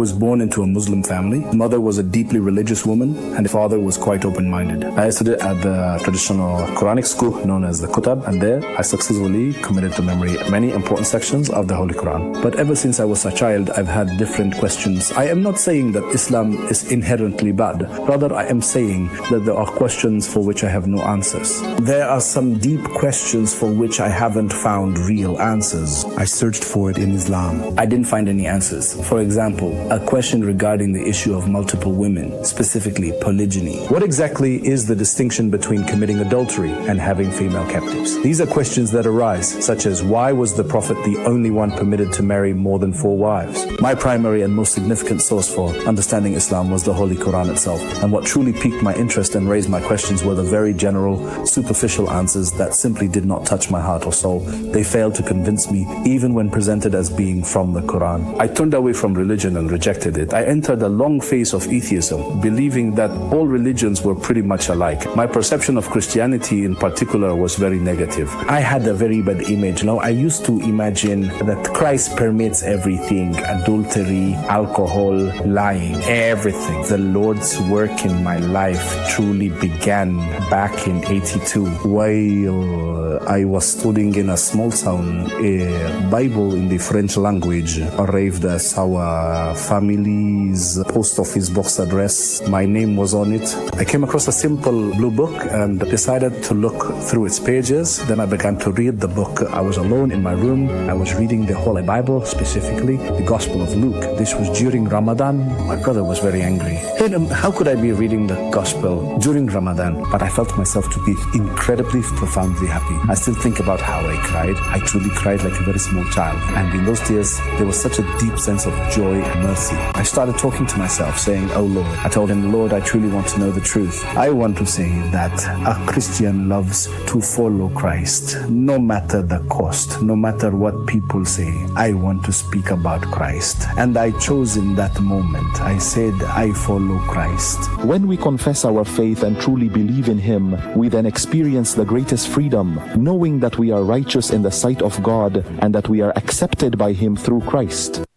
was born into a Muslim family. Mother was a deeply religious woman, and father was quite open-minded. I studied at the traditional Quranic school known as the Kutab, and there I successfully committed to memory many important sections of the Holy Quran. But ever since I was a child, I've had different questions. I am not saying that Islam is inherently bad. Rather, I am saying that there are questions for which I have no answers. There are some deep questions for which I haven't found real answers. I searched for it in Islam. I didn't find any answers. For example, a question regarding the issue of multiple women, specifically polygyny. What exactly is the distinction between committing adultery and having female captives? These are questions that arise, such as why was the Prophet the only one permitted to marry more than 4 wives? My primary and most significant source for understanding Islam was the Holy Quran itself, and what truly piqued my interest and raised my questions were the very general, superficial answers that simply did not touch my heart or soul. They failed to convince me, even when presented as being from the Quran. I turned away from religion and rejected it. I entered a long phase of atheism, believing that all religions were pretty much alike. My perception of Christianity in particular was very negative. I had a very bad image. I used to imagine that Christ permits everything: adultery, alcohol, lying, everything. The Lord's work in my life truly began back in '82 while I was studying in a small town. A Bible in the French language arrived as our family's post office box address. My name was on it. I came across a simple blue book and decided to look through its pages. Then I began to read the book. I was alone in my room. I was reading the Holy Bible, specifically the Gospel of Luke. This was during Ramadan. My brother was very angry. How could I be reading the Gospel during Ramadan? But I felt myself to be incredibly, profoundly happy. I still think about how I cried. I truly cried like a very small child. And in those tears, there was such a deep sense of joy and mercy. I started talking to myself, saying, "Oh Lord." I told him, "Lord, I truly want to know the truth. I want to say that a Christian loves to follow Christ, no matter the cost, no matter what people say. I want to speak about Christ." And I chose in that moment. I said, "I follow Christ." When we confess our faith and truly believe in Him, we then experience the greatest freedom, knowing that we are righteous in the sight of God and that we are accepted by Him through Christ.